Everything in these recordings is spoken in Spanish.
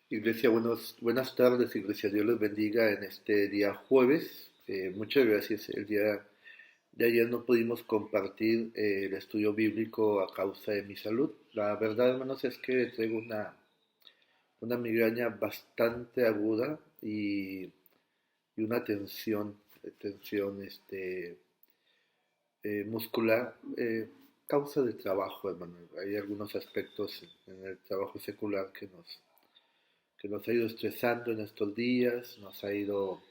Iglesia, buenas tardes, Iglesia. Dios les bendiga en este día jueves. Muchas gracias. El día de ayer no pudimos compartir el estudio bíblico a causa de mi salud. La verdad, hermanos, es que tengo una migraña bastante aguda y una tensión muscular, causa de trabajo, hermano. Hay algunos aspectos en el trabajo secular que nos ha ido estresando en estos días, nos ha ido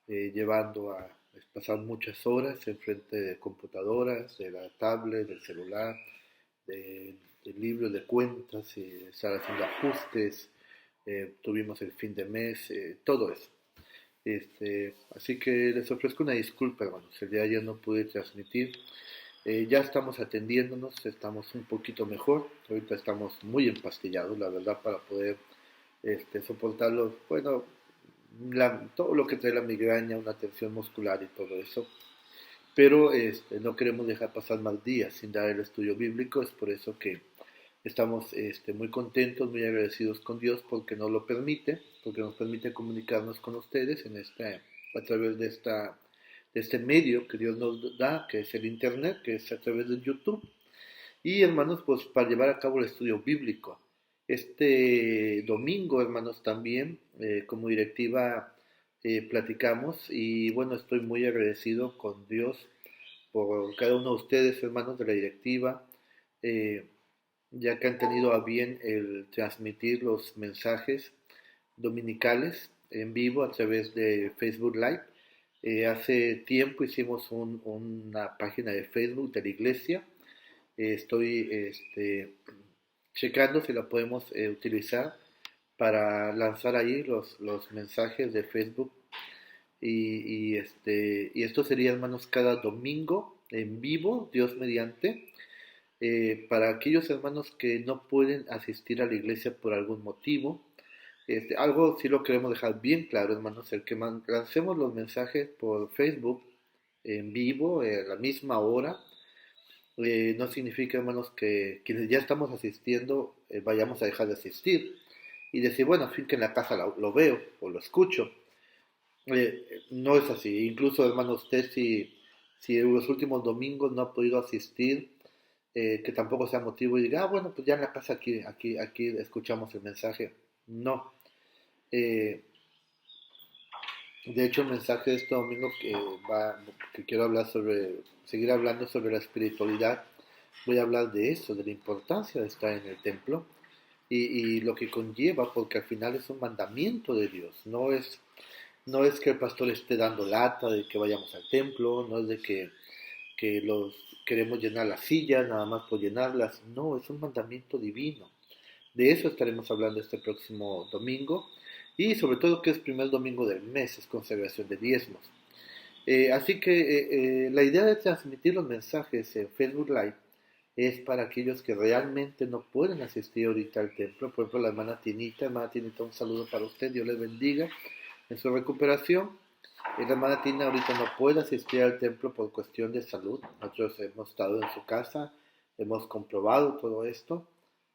llevando a pasar muchas horas enfrente de computadoras, de la tablet, del celular, de libros de cuentas, y estar haciendo ajustes, tuvimos el fin de mes, todo eso. Así que les ofrezco una disculpa, hermanos. El día de ayer no pude transmitir. Ya estamos atendiéndonos, estamos un poquito mejor. Ahorita estamos muy empastillados, la verdad, para poder soportarlo. Bueno, todo lo que trae la migraña, una tensión muscular y todo eso. Pero no queremos dejar pasar más días sin dar el estudio bíblico. Es por eso que estamos muy contentos, muy agradecidos con Dios porque nos lo permite, porque nos permite comunicarnos con ustedes a través de este medio que Dios nos da, que es el Internet, que es a través de YouTube. Y hermanos, pues para llevar a cabo el estudio bíblico. Este domingo, hermanos, también como directiva platicamos y bueno, estoy muy agradecido con Dios por cada uno de ustedes, hermanos de la directiva, eh, ya que han tenido a bien el transmitir los mensajes dominicales en vivo a través de Facebook Live. Hace tiempo hicimos una página de Facebook de la iglesia. Estoy checando si la podemos utilizar para lanzar ahí los mensajes de Facebook y esto sería, hermanos, cada domingo en vivo, Dios mediante, para aquellos hermanos que no pueden asistir a la iglesia por algún motivo. Algo sí lo queremos dejar bien claro, hermanos, el que lancemos los mensajes por Facebook en vivo a la misma hora no significa, hermanos, que quienes ya estamos asistiendo vayamos a dejar de asistir y decir, bueno, al fin que en la casa lo veo o lo escucho. No es así. Incluso, hermano, usted si en los últimos domingos no ha podido asistir, que tampoco sea motivo y diga, bueno, pues ya en la casa aquí escuchamos el mensaje. No. Eh, de hecho, el mensaje de este domingo que quiero seguir hablando sobre la espiritualidad, voy a hablar de eso, de la importancia de estar en el templo y lo que conlleva, porque al final es un mandamiento de Dios, no es que el pastor esté dando lata de que vayamos al templo, no es de que los queremos llenar las sillas nada más por llenarlas, no, es un mandamiento divino. De eso estaremos hablando este próximo domingo y sobre todo que es primer domingo del mes, es consagración de diezmos. Así que la idea de transmitir los mensajes en Facebook Live es para aquellos que realmente no pueden asistir ahorita al templo. Por ejemplo, la hermana Tinita, un saludo para usted, Dios le bendiga en su recuperación. La hermana Tina ahorita no puede asistir al templo por cuestión de salud. Nosotros hemos estado en su casa, hemos comprobado todo esto.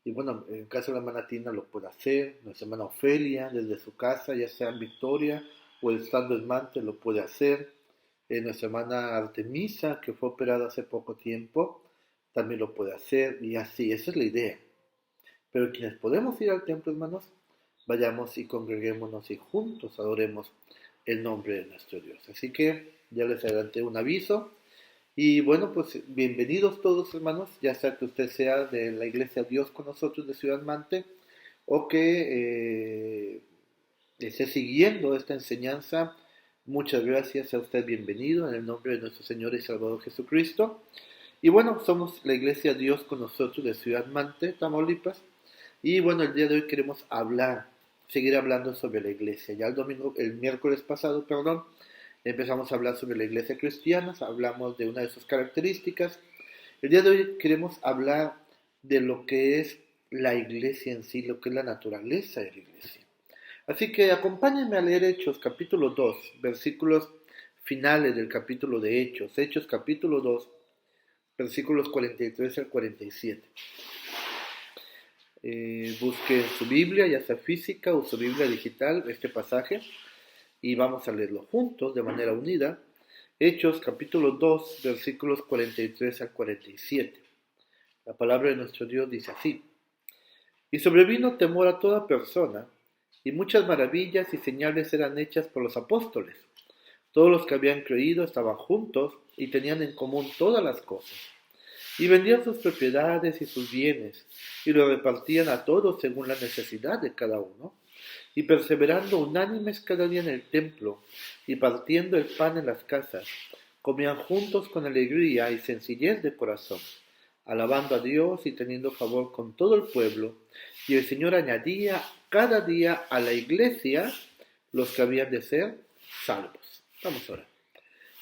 Y bueno, en el caso de la hermana Tina lo puede hacer. Nuestra hermana Ofelia, desde su casa, ya sea en Victoria o estando en Mante, lo puede hacer. Nuestra hermana Artemisa, que fue operada hace poco tiempo, también lo puede hacer. Y así, esa es la idea. Pero quienes podemos ir al templo, hermanos, vayamos y congreguémonos y juntos adoremos el nombre de nuestro Dios. Así que ya les adelanté un aviso. Y bueno, pues bienvenidos todos, hermanos, ya sea que usted sea de la iglesia Dios con nosotros de Ciudad Mante o que esté siguiendo esta enseñanza. Muchas gracias a usted, bienvenido en el nombre de nuestro Señor y Salvador Jesucristo. Y bueno, somos la iglesia Dios con nosotros de Ciudad Mante, Tamaulipas. Y bueno, el día de hoy queremos seguir hablando sobre la iglesia. Ya el miércoles pasado, perdón, empezamos a hablar sobre la iglesia cristiana, hablamos de una de sus características. El día de hoy queremos hablar de lo que es la iglesia en sí, lo que es la naturaleza de la iglesia. Así que acompáñenme a leer Hechos capítulo 2, versículos finales del capítulo de Hechos. Hechos capítulo 2, versículos 43 al 47. Busque en su Biblia, ya sea física o su Biblia digital, este pasaje, y vamos a leerlo juntos de manera unida. Hechos capítulo 2, versículos 43 al 47. La palabra de nuestro Dios dice así: Y sobrevino temor a toda persona, y muchas maravillas y señales eran hechas por los apóstoles. Todos los que habían creído estaban juntos y tenían en común todas las cosas. Y vendían sus propiedades y sus bienes, y lo repartían a todos según la necesidad de cada uno. Y perseverando unánimes cada día en el templo, y partiendo el pan en las casas, comían juntos con alegría y sencillez de corazón, alabando a Dios y teniendo favor con todo el pueblo. Y el Señor añadía cada día a la iglesia los que habían de ser salvos. Vamos a orar.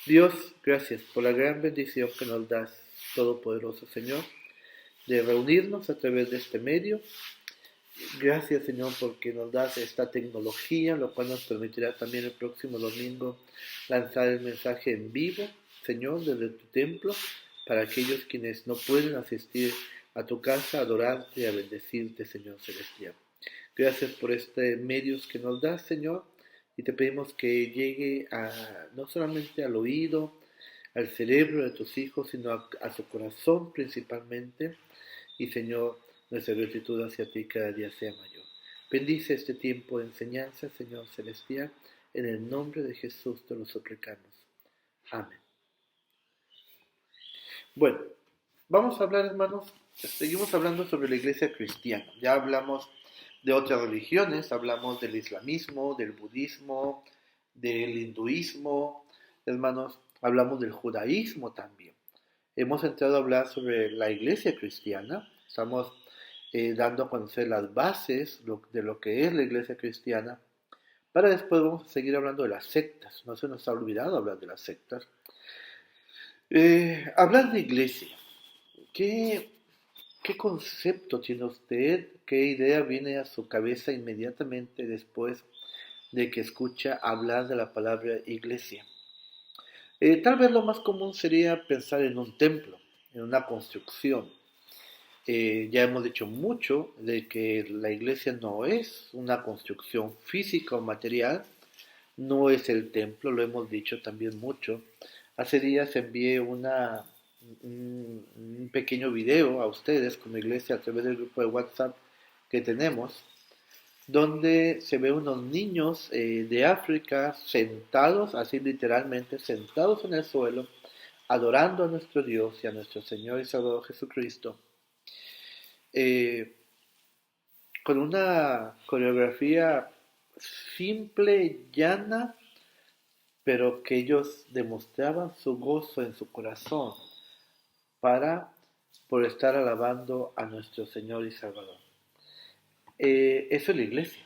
Dios, gracias por la gran bendición que nos das, Todopoderoso Señor, de reunirnos a través de este medio. Gracias, Señor, porque nos das esta tecnología, lo cual nos permitirá también el próximo domingo lanzar el mensaje en vivo, Señor, desde tu templo, para aquellos quienes no pueden asistir a tu casa, a adorarte y a bendecirte, Señor Celestial. Gracias por este medios que nos das, Señor, y te pedimos que llegue no solamente al oído, al cerebro de tus hijos, sino a su corazón principalmente. Y, Señor, nuestra gratitud hacia ti cada día sea mayor. Bendice este tiempo de enseñanza, Señor Celestial. En el nombre de Jesús te lo suplicamos. Amén. Bueno, vamos a hablar, hermanos, seguimos hablando sobre la iglesia cristiana. Ya hablamos de otras religiones, hablamos del islamismo, del budismo, del hinduismo, hermanos, hablamos del judaísmo también. Hemos entrado a hablar sobre la iglesia cristiana, estamos dando a conocer las bases de lo que es la iglesia cristiana, para después vamos a seguir hablando de las sectas. No se nos ha olvidado hablar de las sectas. Hablar de iglesia, ¿qué concepto tiene usted? ¿Qué idea viene a su cabeza inmediatamente después de que escucha hablar de la palabra iglesia? Tal vez lo más común sería pensar en un templo, en una construcción. Ya hemos dicho mucho de que la iglesia no es una construcción física o material, no es el templo, lo hemos dicho también mucho. Hace días envié un pequeño video a ustedes como iglesia a través del grupo de WhatsApp que tenemos, donde se ve unos niños de África sentados, así literalmente, sentados en el suelo, adorando a nuestro Dios y a nuestro Señor y Salvador Jesucristo, con una coreografía simple, llana, pero que ellos demostraban su gozo en su corazón por estar alabando a nuestro Señor y Salvador. Eso es la iglesia.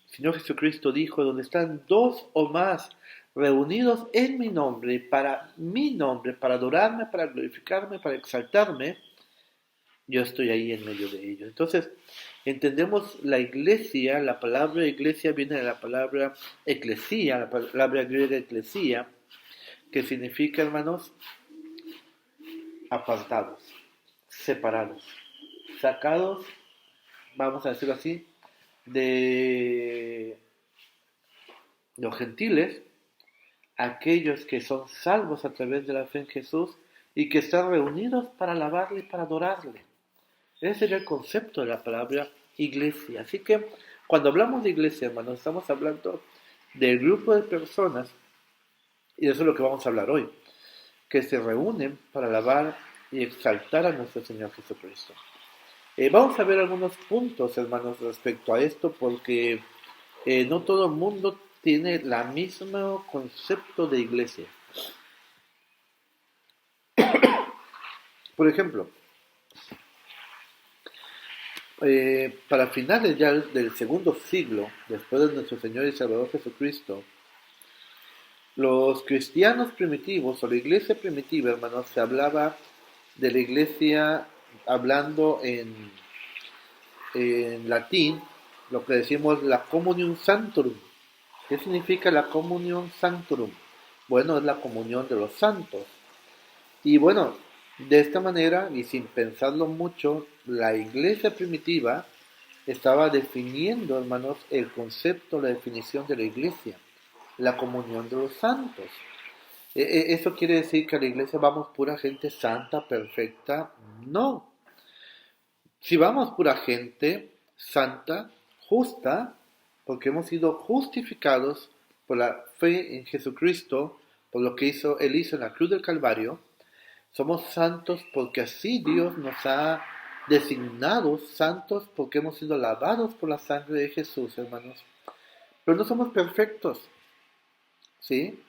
El Señor Jesucristo dijo: donde están dos o más reunidos en mi nombre, para adorarme, para glorificarme, para exaltarme, yo estoy ahí en medio de ellos. Entonces, entendemos la iglesia, la palabra iglesia viene de la palabra eclesía, la palabra griega eclesía, que significa, hermanos, apartados, separados, sacados, vamos a decirlo así, de los gentiles, aquellos que son salvos a través de la fe en Jesús y que están reunidos para alabarle y para adorarle. Ese sería el concepto de la palabra iglesia. Así que cuando hablamos de iglesia, hermanos, estamos hablando del grupo de personas, y eso es lo que vamos a hablar hoy, que se reúnen para alabar y exaltar a nuestro Señor Jesucristo. Vamos a ver algunos puntos, hermanos, respecto a esto, porque no todo el mundo tiene el mismo concepto de iglesia. Por ejemplo, para finales ya del segundo siglo, después de nuestro Señor y Salvador Jesucristo, los cristianos primitivos o la iglesia primitiva, hermanos, se hablaba de la iglesia hablando en latín, lo que decimos la Communion Sanctorum. ¿Qué significa la Communion Sanctorum? Bueno, es la comunión de los santos. Y bueno, De esta manera, y sin pensarlo mucho, la iglesia primitiva estaba definiendo, hermanos, el concepto, la definición de la iglesia, la comunión de los santos. ¿Eso quiere decir que a la iglesia vamos pura gente santa, perfecta? No. Si vamos pura gente santa, justa, porque hemos sido justificados por la fe en Jesucristo, por lo que Él hizo en la cruz del Calvario, somos santos porque así Dios nos ha designado santos porque hemos sido lavados por la sangre de Jesús, hermanos. Pero no somos perfectos, ¿sí?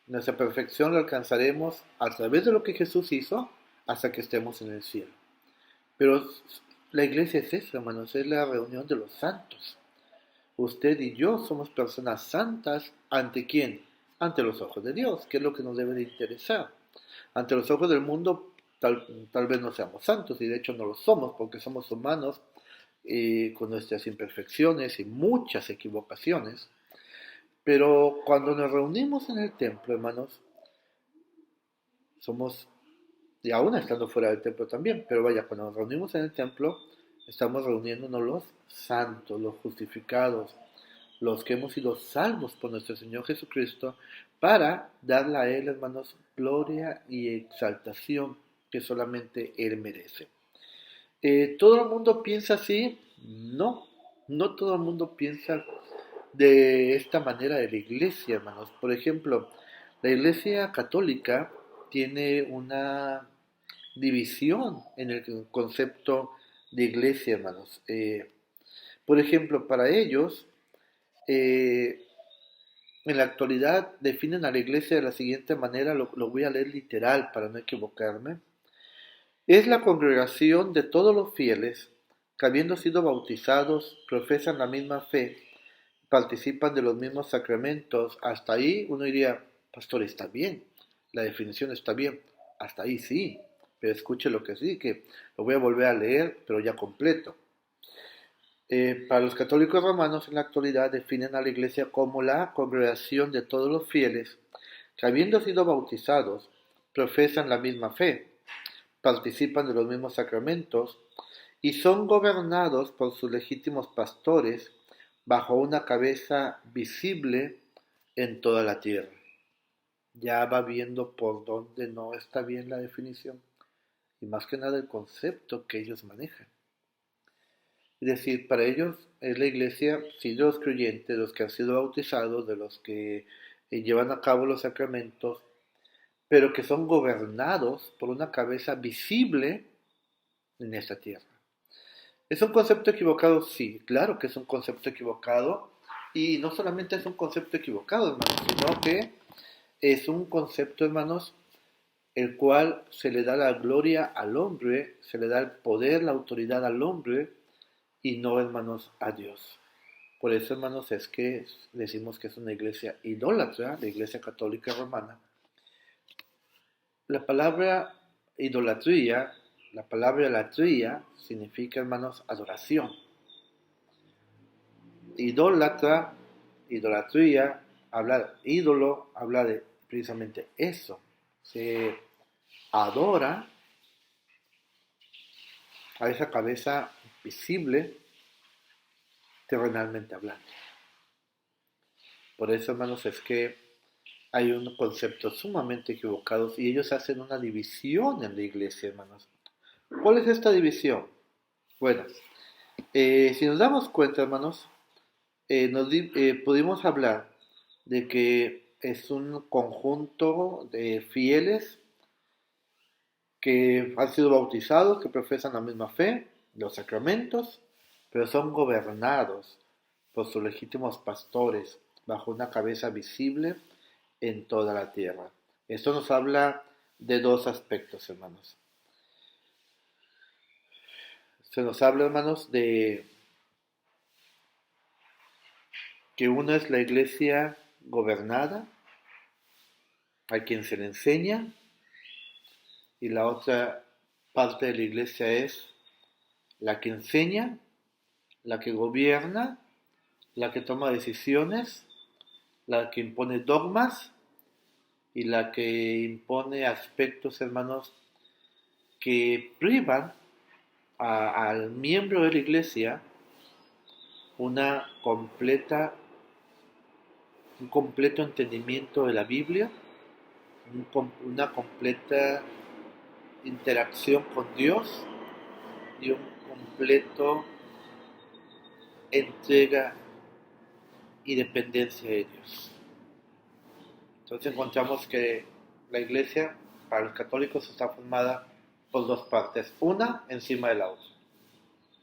Nuestra perfección la alcanzaremos a través de lo que Jesús hizo hasta que estemos en el cielo. Pero la iglesia es eso, hermanos, es la reunión de los santos. Usted y yo somos personas santas. ¿Ante quién? Ante los ojos de Dios, que es lo que nos debe de interesar. Ante los ojos del mundo tal vez no seamos santos, y de hecho no lo somos, porque somos humanos con nuestras imperfecciones y muchas equivocaciones. Pero cuando nos reunimos en el templo, hermanos, somos, y aún estando fuera del templo también, pero vaya, cuando nos reunimos en el templo, estamos reuniéndonos los santos, los justificados, los que hemos sido salvos por nuestro Señor Jesucristo, para darle a Él, hermanos, gloria y exaltación que solamente Él merece. ¿Todo el mundo piensa así? No, no todo el mundo piensa de esta manera de la iglesia, hermanos. Por ejemplo, la iglesia católica tiene una división en el concepto de iglesia, hermanos. Por ejemplo, para ellos, eh, en la actualidad definen a la iglesia de la siguiente manera, lo voy a leer literal para no equivocarme. Es la congregación de todos los fieles que habiendo sido bautizados profesan la misma fe, participan de los mismos sacramentos. Hasta ahí uno diría, pastor, está bien, la definición está bien, hasta ahí sí, pero escuche lo que sí, que lo voy a volver a leer, pero ya completo. Para los católicos romanos en la actualidad definen a la iglesia como la congregación de todos los fieles que habiendo sido bautizados profesan la misma fe, participan de los mismos sacramentos y son gobernados por sus legítimos pastores bajo una cabeza visible en toda la tierra. Ya va viendo por dónde no está bien la definición y más que nada el concepto que ellos manejan. Es decir, para ellos es la iglesia, sí, de los creyentes, de los que han sido bautizados, de los que llevan a cabo los sacramentos, pero que son gobernados por una cabeza visible en esta tierra. ¿Es un concepto equivocado? Sí, claro que es un concepto equivocado. Y no solamente es un concepto equivocado, hermanos, sino que es un concepto, hermanos, el cual se le da la gloria al hombre, se le da el poder, la autoridad al hombre, y no, hermanos, a Dios. Por eso, hermanos, es que decimos que es una iglesia idólatra, la iglesia católica romana. La palabra idolatría, la palabra latría, significa, hermanos, adoración. Idólatra, idolatría, ídolo, habla de precisamente eso. Se adora a esa cabeza visible, terrenalmente hablando. Por eso, hermanos, es que hay un concepto sumamente equivocado y ellos hacen una división en la iglesia, hermanos. ¿Cuál es esta división? Bueno, si nos damos cuenta, hermanos, pudimos hablar de que es un conjunto de fieles que han sido bautizados, que profesan la misma fe, los sacramentos, pero son gobernados por sus legítimos pastores bajo una cabeza visible en toda la tierra. Esto nos habla de dos aspectos, hermanos. Se nos habla, hermanos, de que una es la iglesia gobernada, a quien se le enseña, y la otra parte de la iglesia es la que enseña, la que gobierna, la que toma decisiones, la que impone dogmas y la que impone aspectos, hermanos, que privan al miembro de la iglesia una completa, un completo entendimiento de la Biblia, una completa interacción con Dios y un completo entrega y dependencia de Dios. Entonces encontramos que la iglesia para los católicos está formada por dos partes, una encima de la otra.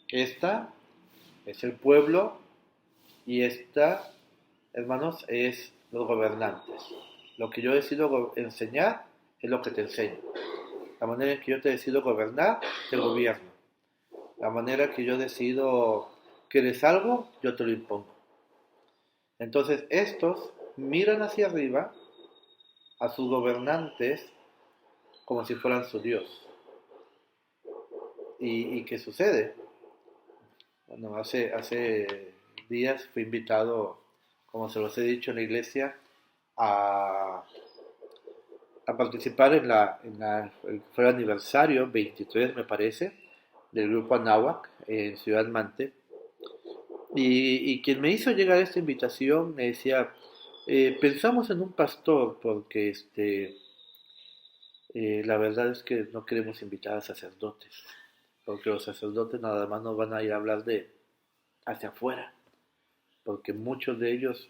Esta es el pueblo y esta, hermanos, es los gobernantes. Lo que yo decido enseñar es lo que te enseño. La manera en que yo te decido gobernar, te gobierno. La manera que yo decido que eres algo, yo te lo impongo. Entonces estos miran hacia arriba a sus gobernantes como si fueran su Dios. ¿Y qué sucede? Bueno, hace días fui invitado, como se los he dicho en la iglesia, a, a participar fue el aniversario 23, me parece, del grupo Anáhuac en Ciudad Mante. Y quien me hizo llegar esta invitación me decía, pensamos en un pastor porque la verdad es que no queremos invitar a sacerdotes, porque los sacerdotes nada más nos van a ir a hablar de hacia afuera, porque muchos de ellos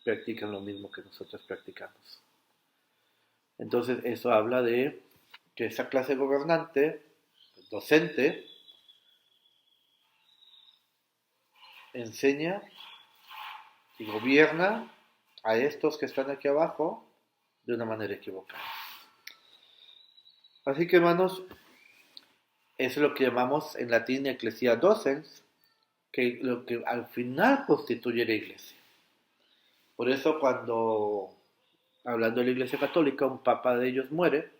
practican lo mismo que nosotros practicamos. Entonces eso habla de que esa clase gobernante, docente, enseña y gobierna a estos que están aquí abajo de una manera equivocada. Así que hermanos, eso es lo que llamamos en latín ecclesia docens, que lo que al final constituye la iglesia. Por eso cuando, hablando de la iglesia católica, un papa de ellos muere,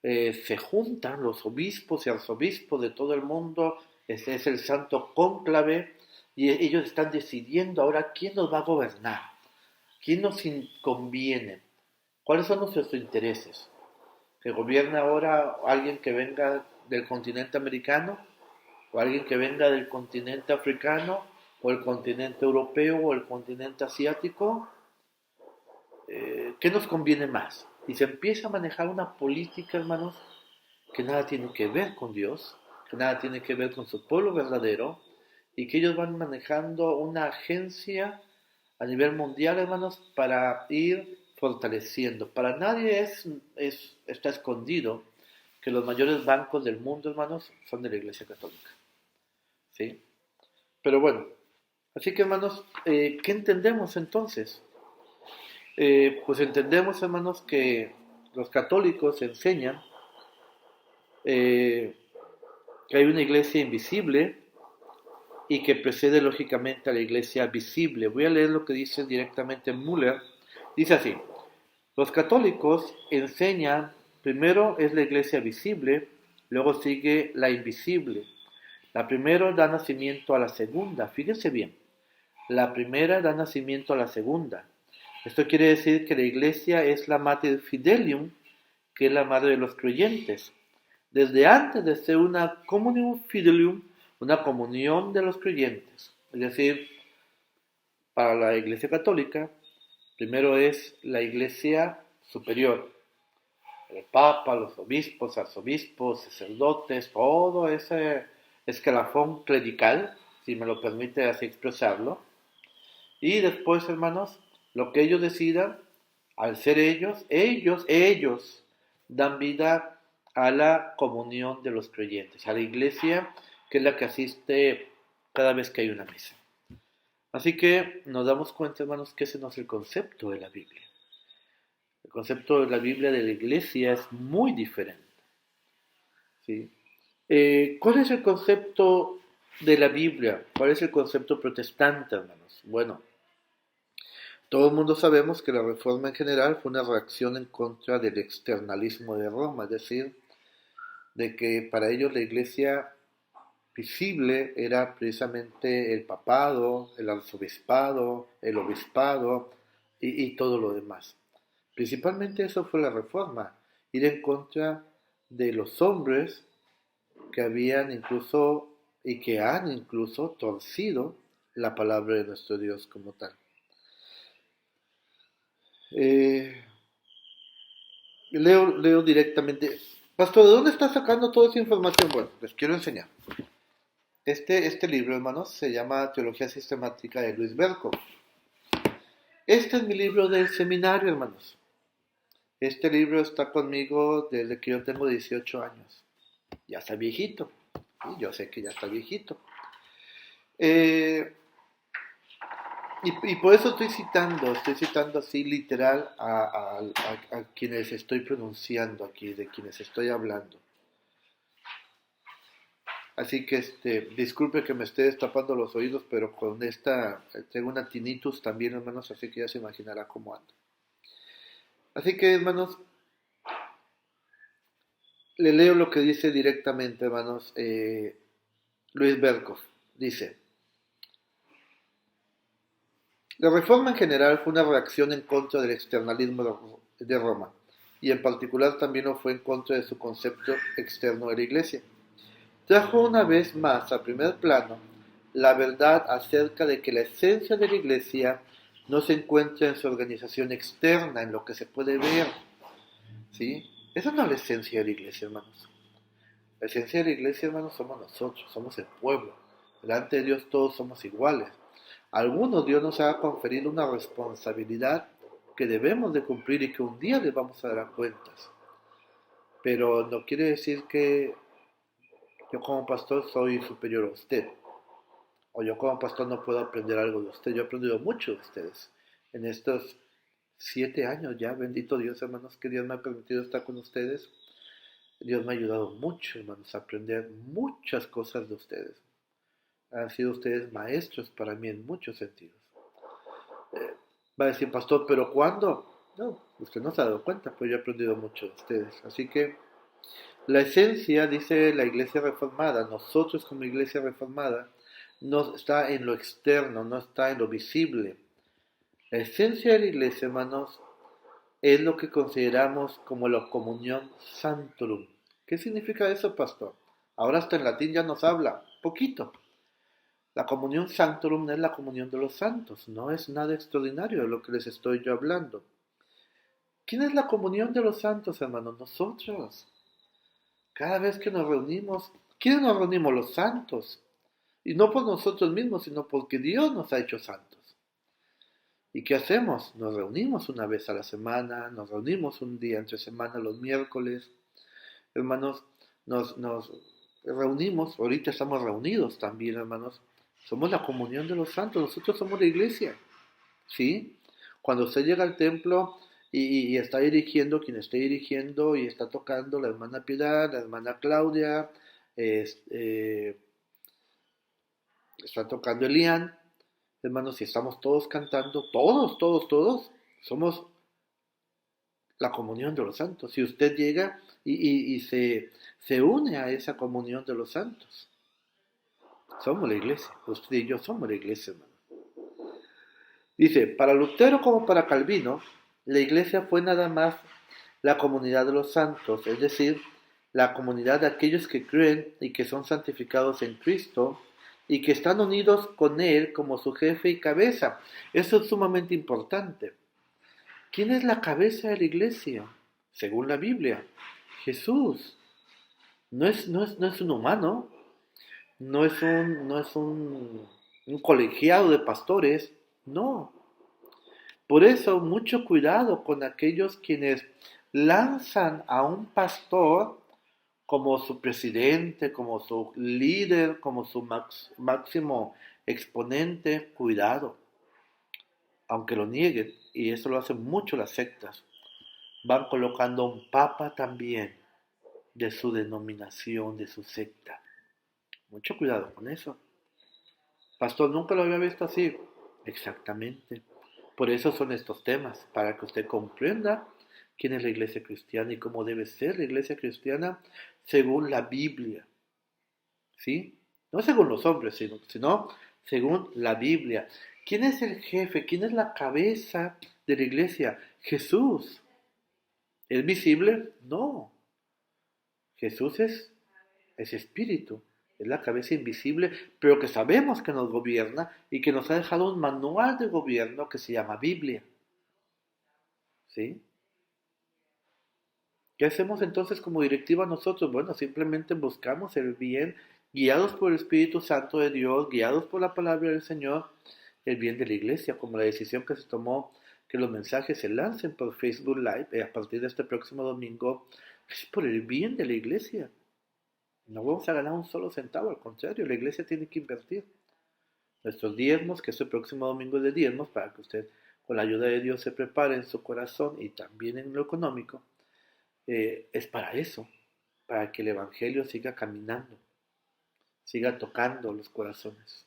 se juntan los obispos y arzobispos de todo el mundo, este es el santo cónclave, y ellos están decidiendo ahora quién nos va a gobernar, quién nos conviene, cuáles son nuestros intereses. Que gobierne ahora alguien que venga del continente americano, o alguien que venga del continente africano, o el continente europeo, o el continente asiático. ¿Qué nos conviene más? Y se empieza a manejar una política, hermanos, que nada tiene que ver con Dios, que nada tiene que ver con su pueblo verdadero, y que ellos van manejando una agencia a nivel mundial, hermanos, para ir fortaleciendo. Para nadie está escondido que los mayores bancos del mundo, hermanos, son de la Iglesia Católica. ¿Sí? Pero bueno, así que, hermanos, ¿qué entendemos entonces? Pues entendemos, hermanos, que los católicos enseñan eh, que hay una iglesia invisible y que precede lógicamente a la iglesia visible. Voy a leer lo que dice directamente Müller. Dice así, los católicos enseñan, primero es la iglesia visible, luego sigue la invisible. La primera da nacimiento a la segunda, fíjense bien, la primera da nacimiento a la segunda. Esto quiere decir que la iglesia es la Mater Fidelium, que es la madre de los creyentes. Desde antes de ser una Communium Fidelium, una comunión de los creyentes. Es decir, para la iglesia católica, primero es la iglesia superior. El papa, los obispos, arzobispos, sacerdotes, todo ese escalafón clerical, si me lo permite así expresarlo. Y después, hermanos, lo que ellos decidan, al ser ellos dan vida a la comunión de los creyentes, a la iglesia que es la que asiste cada vez que hay una misa. Así que nos damos cuenta, hermanos, que ese no es el concepto de la Biblia. El concepto de la Biblia de la iglesia es muy diferente. ¿Sí? ¿Cuál es el concepto de la Biblia? ¿Cuál es el concepto protestante, hermanos? Bueno, todo el mundo sabemos que la Reforma en general fue una reacción en contra del externalismo de Roma, es decir, de que para ellos la iglesia visible era precisamente el papado, el arzobispado, el obispado y todo lo demás. Principalmente eso fue la Reforma, ir en contra de los hombres que habían incluso y que han incluso torcido la palabra de nuestro Dios como tal. Eh, leo directamente. Pastor, ¿de dónde está sacando toda esa información? Bueno, les quiero enseñar. Este libro, hermanos, se llama Teología Sistemática de Luis Berkhof. Este es mi libro del seminario, hermanos. Este libro está conmigo desde que yo tengo 18 años. Ya está viejito. Y yo sé que ya está viejito. Y por eso estoy citando así literal a quienes estoy pronunciando aquí, de quienes estoy hablando. Así que disculpe que me esté destapando los oídos, pero con tengo una tinnitus también, hermanos, así que ya se imaginará cómo ando. Así que, hermanos, le leo lo que dice directamente, hermanos, Luis Berkhof. Dice: la Reforma en general fue una reacción en contra del externalismo de Roma, y en particular también lo fue en contra de su concepto externo de la Iglesia. Trajo una vez más al primer plano la verdad acerca de que la esencia de la Iglesia no se encuentra en su organización externa, en lo que se puede ver, ¿sí? Esa no es la esencia de la Iglesia, hermanos. La esencia de la Iglesia, hermanos, somos nosotros, somos el pueblo. Delante de Dios todos somos iguales. A algunos Dios nos ha conferido una responsabilidad que debemos de cumplir y que un día le vamos a dar cuentas. Pero no quiere decir que yo como pastor soy superior a usted. O yo como pastor no puedo aprender algo de usted. Yo he aprendido mucho de ustedes. En estos 7 años ya, bendito Dios, hermanos, que Dios me ha permitido estar con ustedes. Dios me ha ayudado mucho, hermanos, a aprender muchas cosas de ustedes. Han sido ustedes maestros para mí en muchos sentidos. Va a decir, pastor, ¿pero cuándo? No, usted no se ha dado cuenta, pero yo he aprendido mucho de ustedes. Así que la esencia, dice la Iglesia Reformada, nosotros como Iglesia Reformada, no está en lo externo, no está en lo visible. La esencia de la Iglesia, hermanos, es lo que consideramos como la comunión sanctorum. ¿Qué significa eso, pastor? Ahora hasta en latín ya nos habla, poquito. La comunión sanctorum es la comunión de los santos, no es nada extraordinario de lo que les estoy yo hablando. ¿Quién es la comunión de los santos, hermanos? Nosotros. Cada vez que nos reunimos, ¿quiénes nos reunimos? Los santos. Y no por nosotros mismos, sino porque Dios nos ha hecho santos. ¿Y qué hacemos? Nos reunimos una vez a la semana, nos reunimos un día entre semana, los miércoles. Hermanos, nos reunimos, ahorita estamos reunidos también, hermanos. Somos la comunión de los santos, nosotros somos la iglesia, ¿sí? Cuando usted llega al templo y está dirigiendo, quien esté dirigiendo y está tocando, la hermana Piedad, la hermana Claudia, está tocando Elian, hermanos, si estamos todos cantando, todos, somos la comunión de los santos. Si usted llega y se une a esa comunión de los santos, somos la iglesia. Usted y yo somos la iglesia, hermano. Dice, para Lutero como para Calvino, la iglesia fue nada más la comunidad de los santos, es decir, la comunidad de aquellos que creen y que son santificados en Cristo y que están unidos con Él como su jefe y cabeza. Eso es sumamente importante. ¿Quién es la cabeza de la iglesia? Según la Biblia, Jesús. No es un humano, no es un colegiado de pastores, no. Por eso, mucho cuidado con aquellos quienes lanzan a un pastor como su presidente, como su líder, como su máximo exponente. Cuidado, aunque lo nieguen, y eso lo hacen mucho las sectas, van colocando un papa también de su denominación, de su secta. Mucho cuidado con eso. Pastor, nunca lo había visto así. Exactamente. Por eso son estos temas, para que usted comprenda quién es la iglesia cristiana y cómo debe ser la iglesia cristiana según la Biblia. ¿Sí? No según los hombres, sino según la Biblia. ¿Quién es el jefe? ¿Quién es la cabeza de la iglesia? Jesús. ¿Es visible? No. Jesús es espíritu, es la cabeza invisible, pero que sabemos que nos gobierna y que nos ha dejado un manual de gobierno que se llama Biblia. ¿Sí? ¿Qué hacemos entonces como directiva nosotros? Bueno, simplemente buscamos el bien, guiados por el Espíritu Santo de Dios, guiados por la palabra del Señor, el bien de la iglesia, como la decisión que se tomó que los mensajes se lancen por Facebook Live a partir de este próximo domingo, es por el bien de la iglesia. No vamos a ganar un solo centavo, al contrario, la iglesia tiene que invertir. Nuestros diezmos, que este próximo domingo es de diezmos, para que usted con la ayuda de Dios se prepare en su corazón y también en lo económico, es para eso, para que el Evangelio siga caminando, siga tocando los corazones.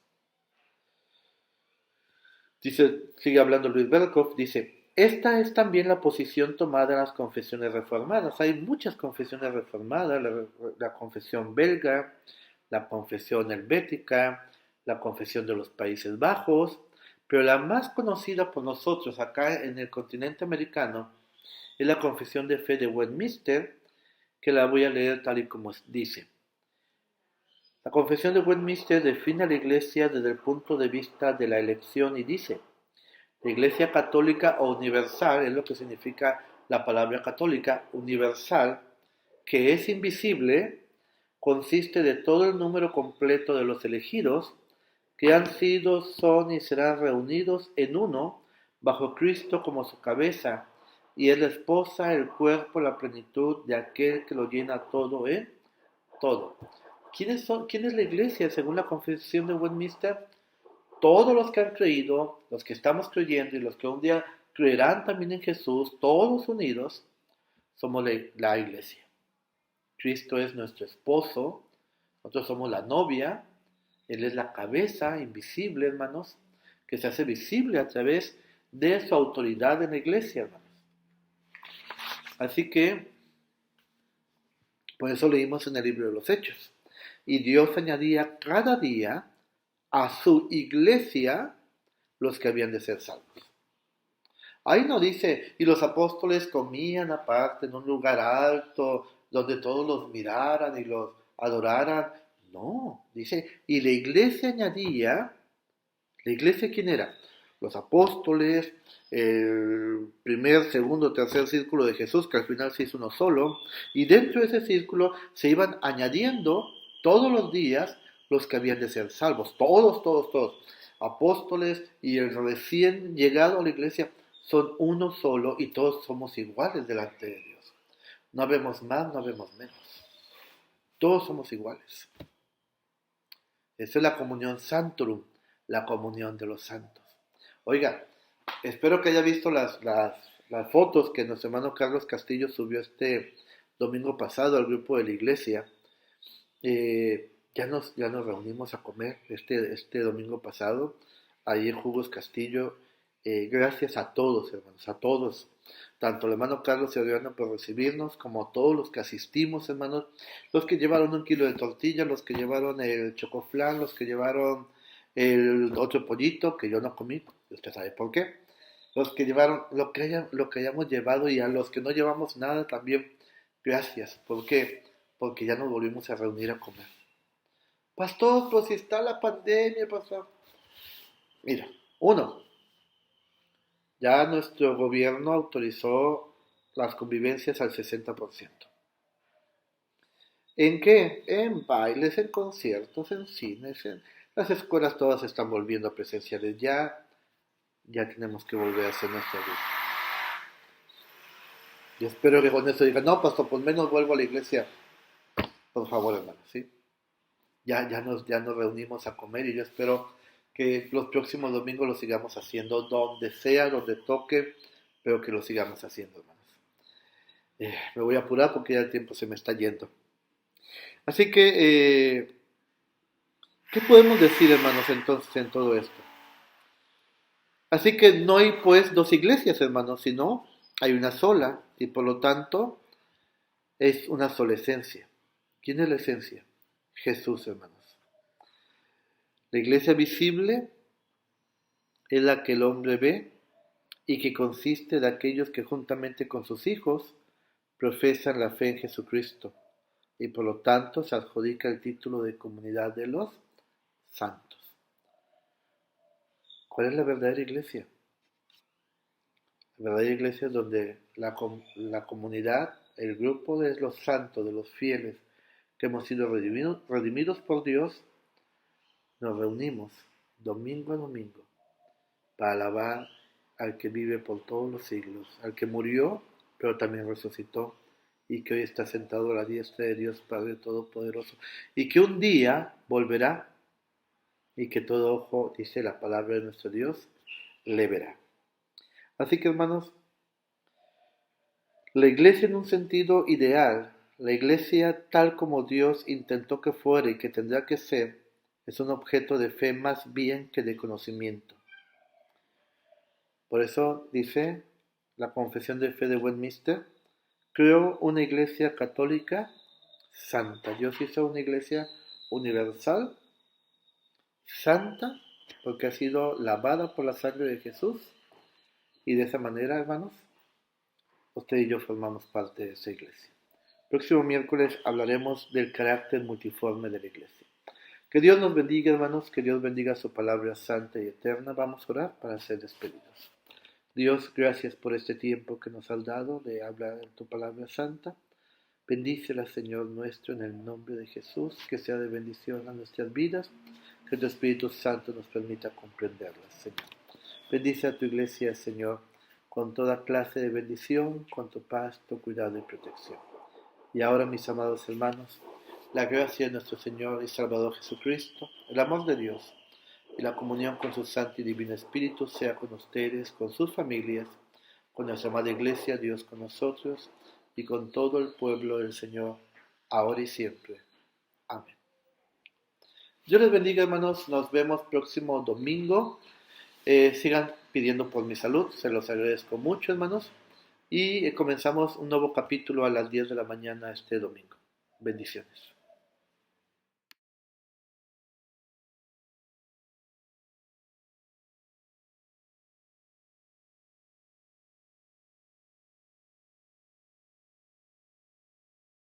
Dice, sigue hablando Luis Berkhoff, dice, esta es también la posición tomada en las confesiones reformadas. Hay muchas confesiones reformadas, la confesión belga, la confesión helvética, la confesión de los Países Bajos, pero la más conocida por nosotros acá en el continente americano es la confesión de fe de Westminster, que la voy a leer tal y como dice. La confesión de Westminster define a la Iglesia desde el punto de vista de la elección y dice, la Iglesia católica o universal, es lo que significa la palabra católica, universal, que es invisible, consiste de todo el número completo de los elegidos, que han sido, son y serán reunidos en uno, bajo Cristo como su cabeza, y es la esposa, el cuerpo, la plenitud de aquel que lo llena todo en todo. ¿Quién es la iglesia según la confesión de Westminster? Todos los que han creído, los que estamos creyendo y los que un día creerán también en Jesús, todos unidos, somos la iglesia. Cristo es nuestro esposo, nosotros somos la novia, Él es la cabeza invisible, hermanos, que se hace visible a través de su autoridad en la iglesia, hermanos. Así que, por eso leímos en el libro de los Hechos. Y Dios añadía cada día a su iglesia los que habían de ser salvos. Ahí no dice, y los apóstoles comían aparte en un lugar alto, donde todos los miraran y los adoraran. No, dice, y la iglesia añadía, ¿la iglesia quién era? Los apóstoles, el primer, segundo, tercer círculo de Jesús, que al final se hizo uno solo, y dentro de ese círculo se iban añadiendo todos los días los que habían de ser salvos, todos, apóstoles y el recién llegado a la iglesia, son uno solo y todos somos iguales delante de Dios. No habemos más, no habemos menos. Todos somos iguales. Esa es la comunión santorum, la comunión de los santos. Oiga, espero que haya visto las fotos que nuestro hermano Carlos Castillo subió este domingo pasado al grupo de la iglesia. Ya nos reunimos a comer este domingo pasado, ahí en Jugos Castillo. Gracias a todos, hermanos, a todos, tanto el hermano Carlos y Adriana por recibirnos, como a todos los que asistimos, hermanos, los que llevaron 1 kilo de tortilla, los que llevaron el chocoflán, los que llevaron el otro pollito que yo no comí, usted sabe por qué, los que llevaron lo que hayamos llevado y a los que no llevamos nada también, gracias, ¿por qué? Porque ya nos volvimos a reunir a comer. Pastor, pues si está la pandemia, pastor. Mira, ya nuestro gobierno autorizó las convivencias al 60%. ¿En qué? En bailes, en conciertos, en cines, las escuelas todas están volviendo a presenciales. Ya tenemos que volver a hacer nuestra vida. Y espero que con eso digan, no, pastor, pues menos vuelvo a la iglesia. Por favor, hermano, ¿sí? Ya nos reunimos a comer y yo espero que los próximos domingos lo sigamos haciendo, donde sea, donde toque, pero que lo sigamos haciendo, hermanos. Me voy a apurar porque ya el tiempo se me está yendo. Así que, ¿qué podemos decir, hermanos, entonces en todo esto? Así que no hay pues dos iglesias, hermanos, sino hay una sola y por lo tanto es una sola esencia. ¿Quién es la esencia? Jesús, hermanos. La iglesia visible es la que el hombre ve y que consiste de aquellos que juntamente con sus hijos profesan la fe en Jesucristo y por lo tanto se adjudica el título de comunidad de los santos. ¿Cuál es la verdadera iglesia? La verdadera iglesia es donde la comunidad, el grupo de los santos, de los fieles, que hemos sido redimidos por Dios, nos reunimos domingo a domingo para alabar al que vive por todos los siglos, al que murió, pero también resucitó, y que hoy está sentado a la diestra de Dios Padre Todopoderoso, y que un día volverá, y que todo ojo, dice la palabra de nuestro Dios, le verá. Así que, hermanos, la iglesia en un sentido ideal, la iglesia tal como Dios intentó que fuera y que tendrá que ser, es un objeto de fe más bien que de conocimiento. Por eso dice la Confesión de Fe de Westminster: creo una iglesia católica santa. Dios hizo una iglesia universal, santa, porque ha sido lavada por la sangre de Jesús, y de esa manera, hermanos, usted y yo formamos parte de esa iglesia. Próximo miércoles hablaremos del carácter multiforme de la iglesia. Que Dios nos bendiga, hermanos, que Dios bendiga su palabra santa y eterna. Vamos a orar para ser despedidos. Dios, gracias por este tiempo que nos has dado de hablar en tu palabra santa. Bendícela, Señor nuestro, en el nombre de Jesús, que sea de bendición a nuestras vidas, que tu Espíritu Santo nos permita comprenderlas, Señor. Bendice a tu iglesia, Señor, con toda clase de bendición, con tu paz, tu cuidado y protección. Y ahora, mis amados hermanos, la gracia de nuestro Señor y Salvador Jesucristo, el amor de Dios y la comunión con su Santo y Divino Espíritu sea con ustedes, con sus familias, con nuestra amada Iglesia, Dios con nosotros y con todo el pueblo del Señor, ahora y siempre. Amén. Dios les bendiga, hermanos. Nos vemos próximo domingo. Sigan pidiendo por mi salud, se los agradezco mucho, hermanos. Y comenzamos un nuevo capítulo a las 10 de la mañana este domingo. Bendiciones.